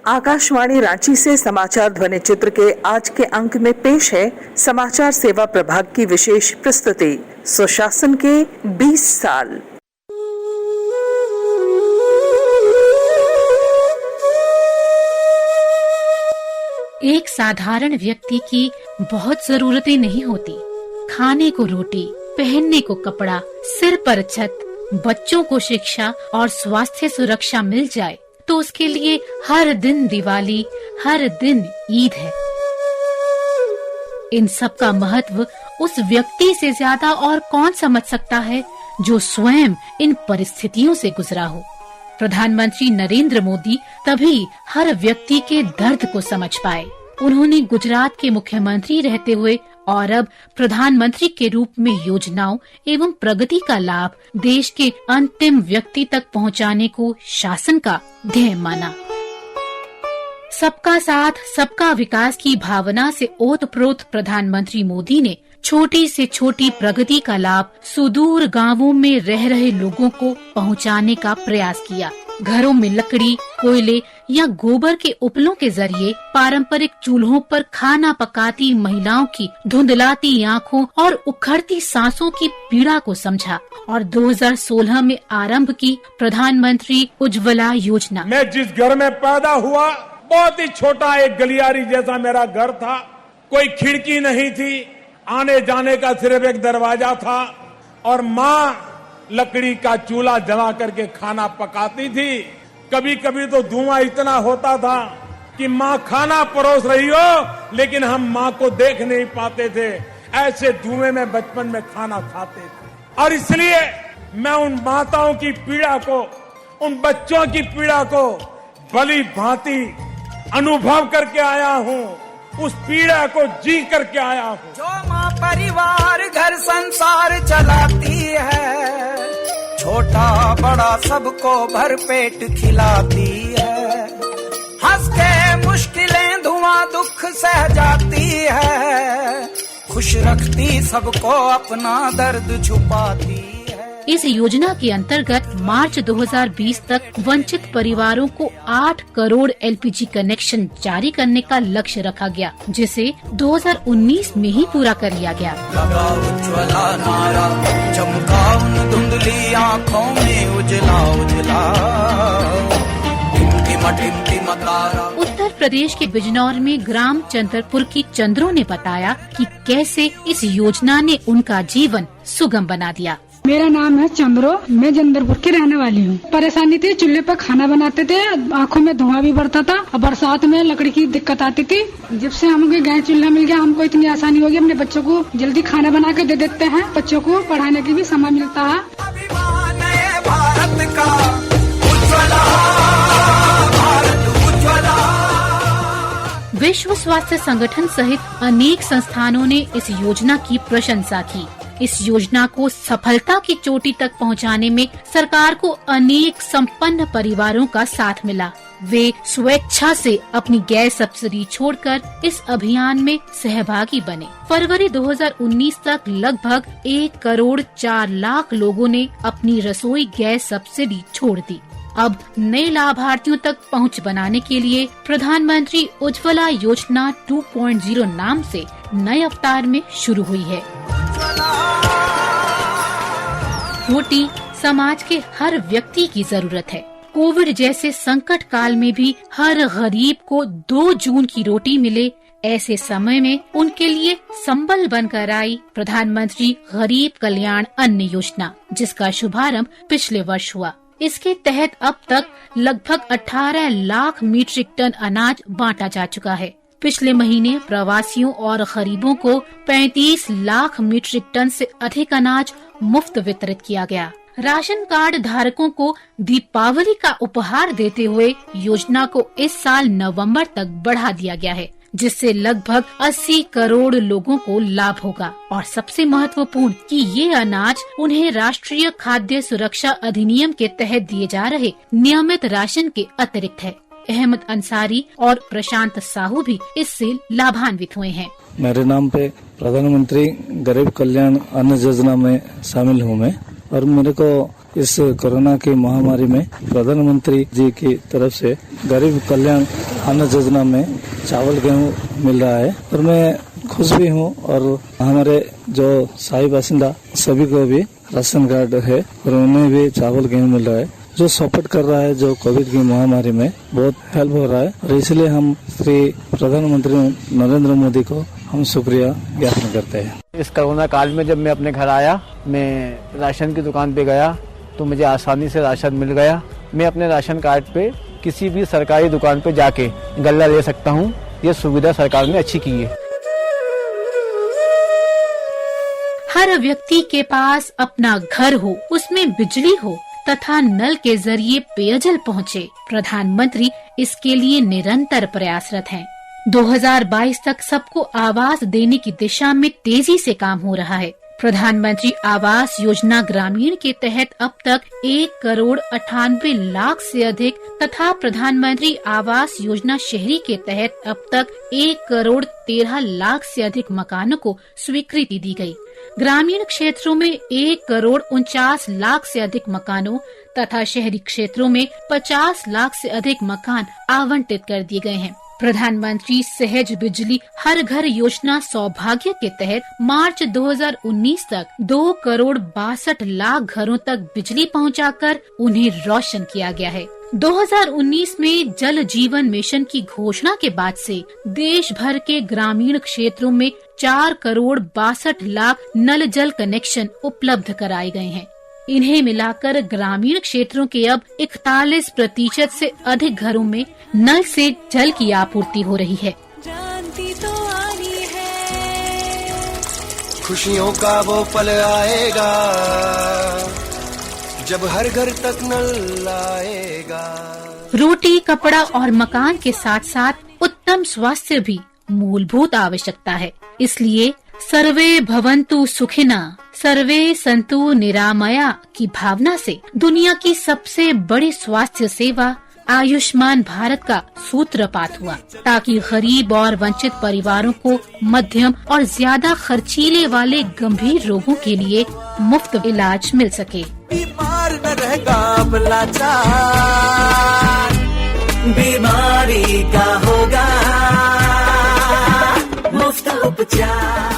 आकाशवाणी रांची से समाचार ध्वनि चित्र के आज के अंक में पेश है समाचार सेवा प्रभाग की विशेष प्रस्तुति सुशासन के 20 साल। एक साधारण व्यक्ति की बहुत जरूरतें नहीं होती। खाने को रोटी, पहनने को कपड़ा, सिर पर छत, बच्चों को शिक्षा और स्वास्थ्य सुरक्षा मिल जाए तो उसके लिए हर दिन दिवाली, हर दिन ईद है। इन सब का महत्व उस व्यक्ति से ज्यादा और कौन समझ सकता है जो स्वयं इन परिस्थितियों से गुजरा हो। प्रधानमंत्री नरेंद्र मोदी तभी हर व्यक्ति के दर्द को समझ पाए। उन्होंने गुजरात के मुख्यमंत्री रहते हुए और अब प्रधानमंत्री के रूप में योजनाओं एवं प्रगति का लाभ देश के अंतिम व्यक्ति तक पहुंचाने को शासन का ध्येय माना। सबका साथ सबका विकास की भावना से ओतप्रोत प्रधानमंत्री मोदी ने छोटी से छोटी प्रगति का लाभ सुदूर गांवों में रह रहे लोगों को पहुंचाने का प्रयास किया। घरों में लकड़ी, कोयले या गोबर के उपलों के जरिए पारंपरिक चूल्हों पर खाना पकाती महिलाओं की धुंधलाती आंखों और उखड़ती सांसों की पीड़ा को समझा और 2016 में आरंभ की प्रधानमंत्री उज्ज्वला योजना। मैं जिस घर में पैदा हुआ बहुत ही छोटा एक गलियारी जैसा मेरा घर था। कोई खिड़की नहीं थी, आने जाने का सिर्फ एक दरवाजा था और माँ लकड़ी का चूल्हा जला करके खाना पकाती थी। कभी कभी तो धुआं इतना होता था कि माँ खाना परोस रही हो लेकिन हम माँ को देख नहीं पाते थे। ऐसे धुएं में बचपन में खाना खाते थे और इसलिए मैं उन माताओं की पीड़ा को, उन बच्चों की पीड़ा को भली भांति अनुभव करके आया हूँ, उस पीड़ा को जी करके आया हूँ। जो माँ परिवार घर संसार चलाती है, छोटा बड़ा सबको भर पेट खिलाती है, हंस के मुश्किलें धुआं दुख सह जाती है, खुश रखती सबको अपना दर्द छुपाती है। इस योजना के अंतर्गत मार्च 2020 तक वंचित परिवारों को 8 करोड़ LPG कनेक्शन जारी करने का लक्ष्य रखा गया, जिसे 2019 में ही पूरा कर लिया गया। लगा उज्ज्वला नारा, चमका उन धुंधली आँखों में उजला उजला, टिमटिमा तारा। उत्तर प्रदेश के बिजनौर में ग्राम चंद्रपुर की चंद्रो ने बताया कि कैसे इस योजना ने उनका जीवन सुगम बना दिया। मेरा नाम है चंद्रो, मैं चंद्रपुर की रहने वाली हूँ। परेशानी थी, चूल्हे पर खाना बनाते थे, आंखों में धुआं भी बढ़ता था और बरसात में लकड़ी की दिक्कत आती थी। जब से हमको गैस चूल्हा मिल गया हमको इतनी आसानी हो गई, अपने बच्चों को जल्दी खाना बना के दे देते हैं, बच्चों को पढ़ाने की भी समय मिलता है। विश्व स्वास्थ्य संगठन सहित अनेक संस्थानों ने इस योजना की प्रशंसा की। इस योजना को सफलता की चोटी तक पहुंचाने में सरकार को अनेक संपन्न परिवारों का साथ मिला। वे स्वेच्छा से अपनी गैस सब्सिडी छोड़कर इस अभियान में सहभागी बने। फरवरी 2019 तक लगभग 1 करोड़ 4 लाख लोगों ने अपनी रसोई गैस सब्सिडी छोड़ दी। अब नए लाभार्थियों तक पहुंच बनाने के लिए प्रधानमंत्री उज्ज्वला योजना 2.0 नाम से नए अवतार में शुरू हुई है। रोटी समाज के हर व्यक्ति की जरूरत है। कोविड जैसे संकट काल में भी हर गरीब को 2 जून की रोटी मिले, ऐसे समय में उनके लिए संबल बनकर आई प्रधानमंत्री गरीब कल्याण अन्न योजना, जिसका शुभारंभ पिछले वर्ष हुआ। इसके तहत अब तक लगभग 18 लाख मीट्रिक टन अनाज बांटा जा चुका है। पिछले महीने प्रवासियों और गरीबों को 35 लाख मीट्रिक टन से अधिक अनाज मुफ्त वितरित किया गया। राशन कार्ड धारकों को दीपावली का उपहार देते हुए योजना को इस साल नवंबर तक बढ़ा दिया गया है, जिससे लगभग 80 करोड़ लोगों को लाभ होगा। और सबसे महत्वपूर्ण कि ये अनाज उन्हें राष्ट्रीय खाद्य सुरक्षा अधिनियम के तहत दिए जा रहे नियमित राशन के अतिरिक्त है। अहमद अंसारी और प्रशांत साहू भी इससे लाभान्वित हुए हैं। मेरे नाम पे प्रधानमंत्री गरीब कल्याण अन्न योजना में शामिल हूँ मैं, और मेरे को इस कोरोना की महामारी में प्रधानमंत्री जी की तरफ से गरीब कल्याण अन्न योजना में चावल गेहूँ मिल रहा है और मैं खुश भी हूँ। और हमारे जो स्थायी बासिंदा सभी को भी राशन कार्ड है और उन्हें भी चावल गेहूँ मिल रहा है, जो सपोर्ट कर रहा है, जो कोविड की महामारी में बहुत हेल्प हो रहा है। और इसलिए हम श्री प्रधानमंत्री नरेंद्र मोदी को हम शुक्रिया ज्ञापन करते हैं। इस कोरोना काल में जब मैं अपने घर आया, मैं राशन की दुकान पे गया तो मुझे आसानी से राशन मिल गया। मैं अपने राशन कार्ड पे किसी भी सरकारी दुकान पे जाके गल्ला ले सकता हूँ। ये सुविधा सरकार ने अच्छी की है। हर व्यक्ति के पास अपना घर हो, उसमें बिजली हो तथा नल के जरिए पेयजल पहुँचे। प्रधानमंत्री इसके लिए निरंतर प्रयासरत हैं। 2022 तक सबको आवास देने की दिशा में तेजी से काम हो रहा है। प्रधानमंत्री आवास योजना ग्रामीण के तहत अब तक 1,98,00,000 से अधिक तथा प्रधानमंत्री आवास योजना शहरी के तहत अब तक 1,13,00,000 से अधिक मकानों को स्वीकृति दी गई। ग्रामीण क्षेत्रों में 1,49,00,000 से अधिक मकानों तथा शहरी क्षेत्रों में 50 लाख से अधिक मकान आवंटित कर दिए गए हैं। प्रधानमंत्री सहज बिजली हर घर योजना सौभाग्य के तहत मार्च 2019 तक 2,62,00,000 घरों तक बिजली पहुंचाकर उन्हें रोशन किया गया है। 2019 में जल जीवन मिशन की घोषणा के बाद से देश भर के ग्रामीण क्षेत्रों में 4,62,00,000 नल जल कनेक्शन उपलब्ध कराए गए हैं। इन्हें मिलाकर ग्रामीण क्षेत्रों के अब 41% से अधिक घरों में नल से जल की आपूर्ति हो रही है। जानती तो आनी है खुशियों का वो पल आएगा जब हर घर तक नल आएगा। रोटी, कपड़ा और मकान के साथ साथ उत्तम स्वास्थ्य भी मूलभूत आवश्यकता है। इसलिए सर्वे भवन्तु सुखिना, सर्वे संतु निरामया की भावना से दुनिया की सबसे बड़ी स्वास्थ्य सेवा आयुष्मान भारत का सूत्रपात हुआ, ताकि गरीब और वंचित परिवारों को मध्यम और ज्यादा खर्चीले वाले गंभीर रोगों के लिए मुफ्त इलाज मिल सके। बीमार न रहेगा अब लाचार, बीमारी का होगा मुफ्त उपचार।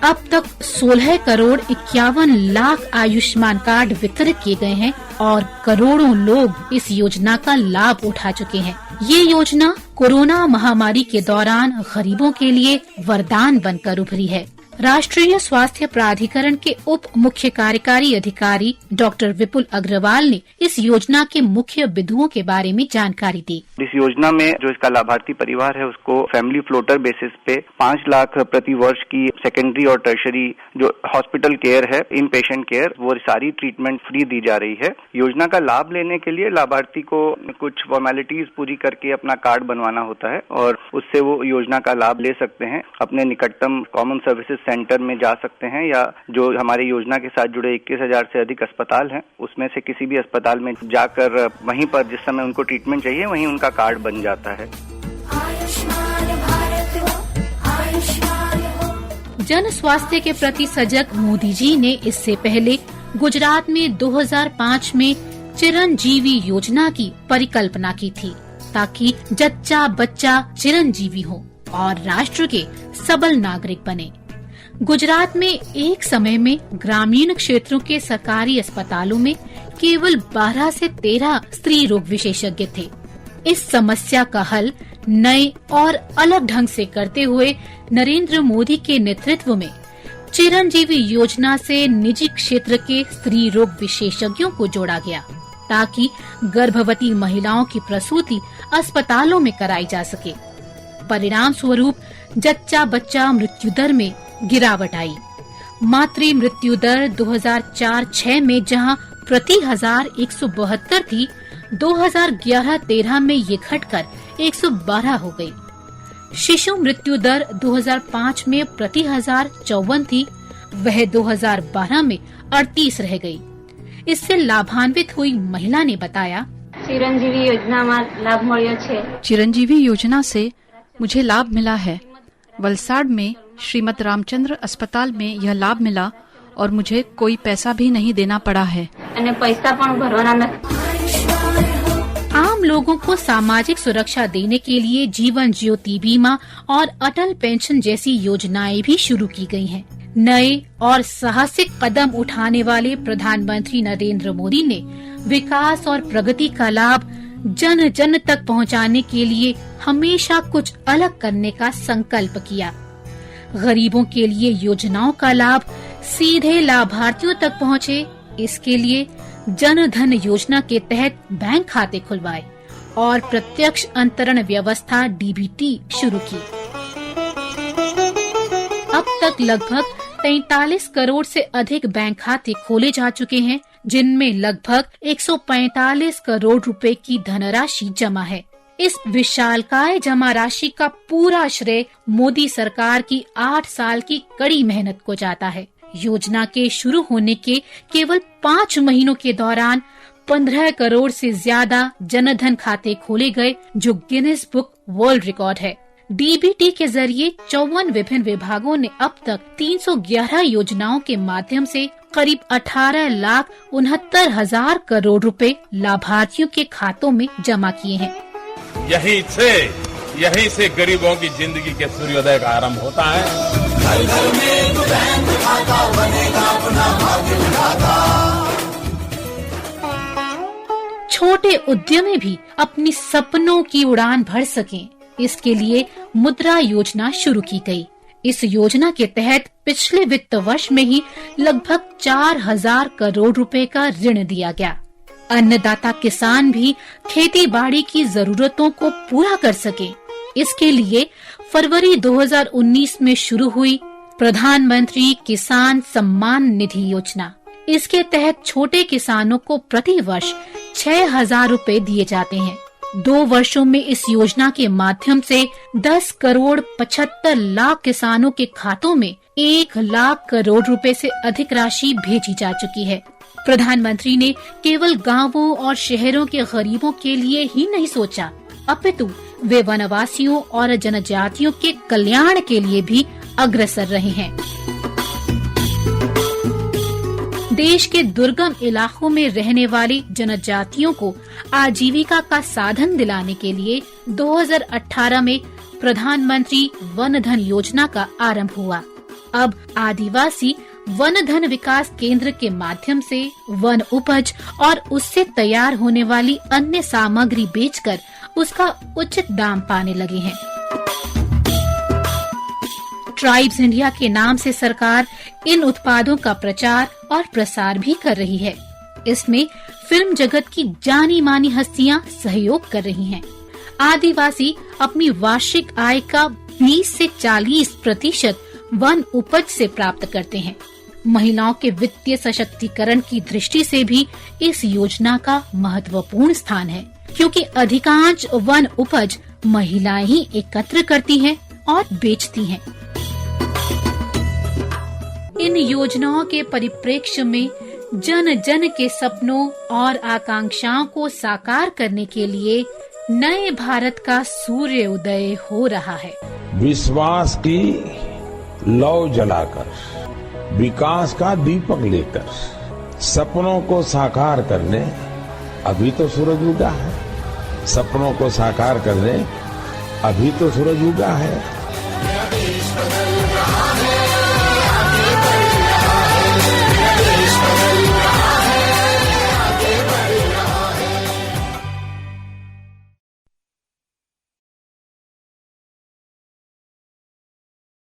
अब तक 16,51,00,000 आयुष्मान कार्ड वितरित किए गए हैं और करोड़ों लोग इस योजना का लाभ उठा चुके हैं। ये योजना कोरोना महामारी के दौरान गरीबों के लिए वरदान बनकर उभरी है। राष्ट्रीय स्वास्थ्य प्राधिकरण के उप मुख्य कार्यकारी अधिकारी डॉक्टर विपुल अग्रवाल ने इस योजना के मुख्य बिंदुओं के बारे में जानकारी दी। इस योजना में जो इसका लाभार्थी परिवार है उसको फैमिली फ्लोटर बेसिस पे 5 लाख प्रति वर्ष की सेकेंडरी और टर्शरी जो हॉस्पिटल केयर है, इन पेशेंट केयर, वो सारी ट्रीटमेंट फ्री दी जा रही है। योजना का लाभ लेने के लिए लाभार्थी को कुछ फॉर्मेलिटीज पूरी करके अपना कार्ड बनवाना होता है और उससे वो योजना का लाभ ले सकते हैं। अपने निकटतम कॉमन सर्विसेज सेंटर में जा सकते हैं या जो हमारे योजना के साथ जुड़े 21,000 से अधिक अस्पताल हैं उसमें से किसी भी अस्पताल में जाकर वहीं पर जिस समय उनको ट्रीटमेंट चाहिए वहीं उनका कार्ड बन जाता है। जन स्वास्थ्य के प्रति सजग मोदी जी ने इससे पहले गुजरात में 2005 में चिरंजीवी योजना की परिकल्पना की थी, ताकि जच्चा बच्चा चिरंजीवी हो और राष्ट्र के सबल नागरिक बने। गुजरात में एक समय में ग्रामीण क्षेत्रों के सरकारी अस्पतालों में केवल 12 से 13 स्त्री रोग विशेषज्ञ थे। इस समस्या का हल नए और अलग ढंग से करते हुए नरेंद्र मोदी के नेतृत्व में चिरंजीवी योजना से निजी क्षेत्र के स्त्री रोग विशेषज्ञों को जोड़ा गया, ताकि गर्भवती महिलाओं की प्रसूति अस्पतालों में कराई जा सके। परिणाम स्वरूप जच्चा बच्चा मृत्यु दर में गिरावट आई। मातृ मृत्यु दर 2004-06 में जहां प्रति 1,172 थी, 2011-13 में ये घटकर 112 हो गई। शिशु मृत्यु दर 2005 में प्रति 1,054 थी, वह 2012 में 38 रह गई। इससे लाभान्वित हुई महिला ने बताया, चिरंजीवी योजना में लाभ મળ્યો છે। चिरंजीवी योजना से मुझे लाभ मिला है। वलसाड में श्रीमद रामचंद्र अस्पताल में यह लाभ मिला और मुझे कोई पैसा भी नहीं देना पड़ा है। અને પૈસા પણ ભરવાના નથી। आम लोगों को सामाजिक सुरक्षा देने के लिए जीवन ज्योति बीमा और अटल पेंशन जैसी योजनाएं भी शुरू की गई हैं। नए और साहसिक कदम उठाने वाले प्रधानमंत्री नरेंद्र मोदी ने विकास और प्रगति का लाभ जन जन तक पहुंचाने के लिए हमेशा कुछ अलग करने का संकल्प किया। गरीबों के लिए योजनाओं का लाभ सीधे लाभार्थियों तक पहुंचे, इसके लिए जन धन योजना के तहत बैंक खाते खुलवाए और प्रत्यक्ष अंतरण व्यवस्था DBT शुरू की। अब तक लगभग 43 करोड़ से अधिक बैंक खाते खोले जा चुके हैं, जिनमें लगभग 145 करोड़ रुपए की धनराशि जमा है। इस विशालकाय जमा राशि का पूरा श्रेय मोदी सरकार की 8 साल की कड़ी मेहनत को जाता है। योजना के शुरू होने के केवल 5 महीनों के दौरान 15 करोड़ से ज्यादा जनधन खाते खोले गए, जो गिनीज बुक वर्ल्ड रिकॉर्ड है। DBT के जरिए 54 विभिन्न विभागों ने अब तक 311 योजनाओं के माध्यम से करीब 18,69,000 करोड़ रुपए लाभार्थियों के खातों में जमा किए हैं। यहीं से गरीबों की जिंदगी के सूर्योदय का आरंभ होता है। घर घर में बैंक खाता बनेगा अपना भाग्य विधाता। छोटे उद्यमी भी अपनी सपनों की उड़ान भर सकें, इसके लिए मुद्रा योजना शुरू की गई। इस योजना के तहत पिछले वित्त वर्ष में ही लगभग 4,000 करोड़ रुपए का ऋण दिया गया। अन्नदाता किसान भी खेती बाड़ी की जरूरतों को पूरा कर सके, इसके लिए फरवरी 2019 में शुरू हुई प्रधानमंत्री किसान सम्मान निधि योजना। इसके तहत छोटे किसानों को प्रति वर्ष 6,000 रुपए दिए जाते हैं। 2 वर्षों में इस योजना के माध्यम से 10 करोड़ 75 लाख किसानों के खातों में 1 लाख करोड़ रुपए से अधिक राशि भेजी जा चुकी है। प्रधानमंत्री ने केवल गांवों और शहरों के गरीबों के लिए ही नहीं सोचा, अपितु वे वनवासियों और जनजातियों के कल्याण के लिए भी अग्रसर रहे हैं। देश के दुर्गम इलाकों में रहने वाली जनजातियों को आजीविका का साधन दिलाने के लिए 2018 में प्रधानमंत्री वन धन योजना का आरंभ हुआ। अब आदिवासी वन धन विकास केंद्र के माध्यम से वन उपज और उससे तैयार होने वाली अन्य सामग्री बेचकर उसका उचित दाम पाने लगे हैं। ट्राइब्स इंडिया के नाम से सरकार इन उत्पादों का प्रचार और प्रसार भी कर रही है। इसमें फिल्म जगत की जानी मानी हस्तियां सहयोग कर रही हैं। आदिवासी अपनी वार्षिक आय का 20 से 40% वन उपज से प्राप्त करते हैं। महिलाओं के वित्तीय सशक्तिकरण की दृष्टि से भी इस योजना का महत्वपूर्ण स्थान है, क्योंकि अधिकांश वन उपज महिलाएं ही एकत्र करती हैं और बेचती हैं। इन योजनाओं के परिप्रेक्ष्य में जन जन के सपनों और आकांक्षाओं को साकार करने के लिए नए भारत का सूर्य उदय हो रहा है। विश्वास की लौ जलाकर, विकास का दीपक लेकर, सपनों को साकार करने अभी तो सूरज उगा है। सपनों को साकार करने अभी तो सूरज उगा है।